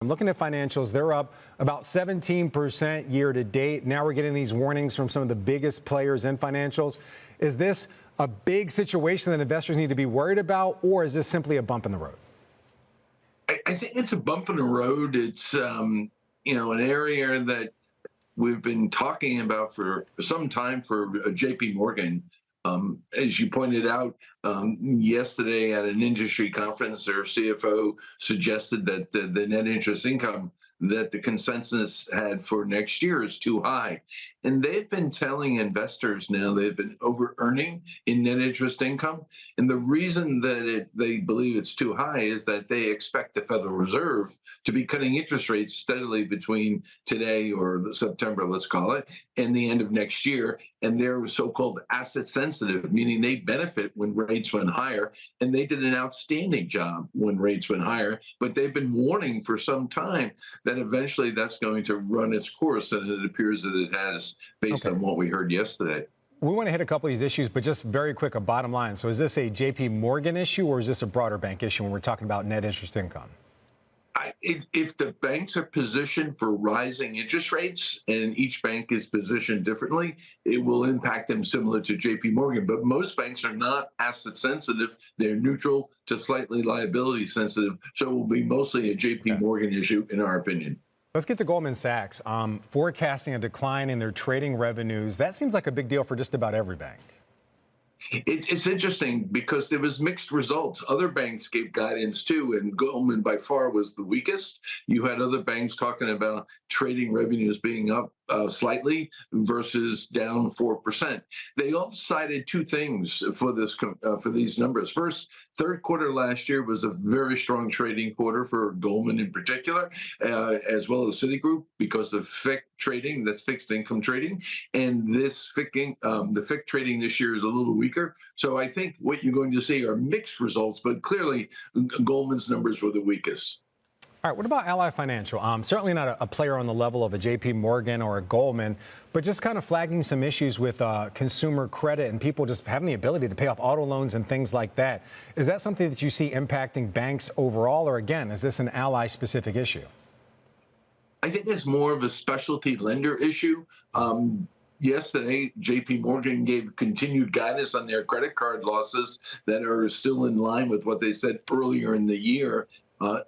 I'm looking at financials. They're up about 17% year to date. Now we're getting these warnings from some of the biggest players in financials. Is this a big situation that investors need to be worried about, or is this simply a bump in the road? I think it's a bump in the road. It's an area that we've been talking about for some time for JPMorgan. As you pointed out yesterday at an industry conference, their CFO suggested that the net interest income that the consensus had for next year is too high. And they've been telling investors now they've been over earning in net interest income. And the reason that they believe it's too high is that they expect the Federal Reserve to be cutting interest rates steadily between today or September, let's call it, and the end of next year. And they're so-called asset sensitive, meaning they benefit when rates went higher. And they did an outstanding job when rates went higher. But they've been warning for some time that eventually that's going to run its course, and it appears that it has, based on what we heard yesterday. We want to hit a couple of these issues, but just very quick, a bottom line. So is this a JPMorgan issue, or is this a broader bank issue when we're talking about net interest income? If the banks are positioned for rising interest rates, and each bank is positioned differently, it will impact them similar to JPMorgan. But most banks are not asset sensitive. They're neutral to slightly liability sensitive. So it will be mostly a JPMorgan issue, in our opinion. Let's get to Goldman Sachs. Forecasting a decline in their trading revenues. That seems like a big deal for just about every bank. It's interesting because there was mixed results. Other banks gave guidance too, and Goldman by far was the weakest. You had other banks talking about trading revenues being up slightly versus down 4%. They all cited two things for these numbers. First, third quarter last year was a very strong trading quarter for Goldman in particular, as well as Citigroup, because of FIC trading, that's fixed income trading, and this the FIC trading this year is a little weaker. So I think what you're going to see are mixed results, but clearly Goldman's numbers were the weakest. All right, what about Ally Financial? Certainly not a player on the level of a JPMorgan or a Goldman, but just kind of flagging some issues with consumer credit and people just having the ability to pay off auto loans and things like that. Is that something that you see impacting banks overall, or again, is this an Ally-specific issue? I think it's more of a specialty lender issue. Yesterday, JPMorgan gave continued guidance on their credit card losses that are still in line with what they said earlier in the year.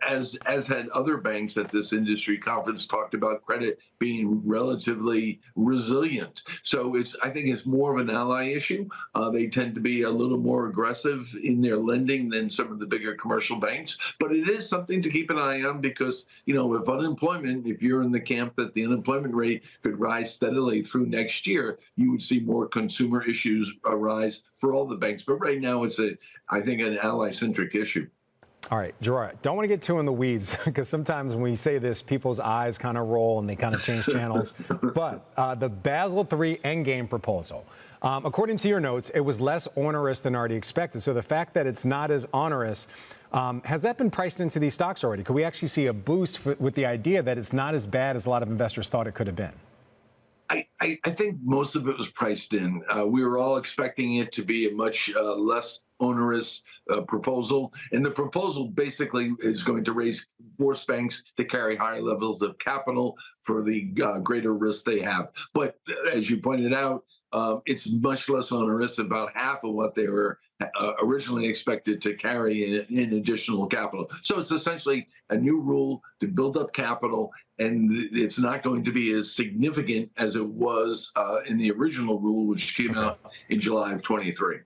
As had other banks at this industry conference talked about credit being relatively resilient. So I think it's more of an Ally issue. They tend to be a little more aggressive in their lending than some of the bigger commercial banks. But it is something to keep an eye on because, if you're in the camp that the unemployment rate could rise steadily through next year, you would see more consumer issues arise for all the banks. But right now, it's I think, an Ally-centric issue. All right, Gerard, don't want to get too in the weeds because sometimes when we say this, people's eyes kind of roll and they kind of change channels. But the Basel III endgame proposal, according to your notes, it was less onerous than already expected. So the fact that it's not as onerous, has that been priced into these stocks already? Could we actually see a boost with the idea that it's not as bad as a lot of investors thought it could have been? I think most of it was priced in. We were all expecting it to be a much less onerous proposal. And the proposal basically is going to force banks to carry higher levels of capital for the greater risk they have. But as you pointed out, it's much less onerous, about half of what they were originally expected to carry in additional capital. So it's essentially a new rule to build up capital, and it's not going to be as significant as it was in the original rule, which came out in July of 23.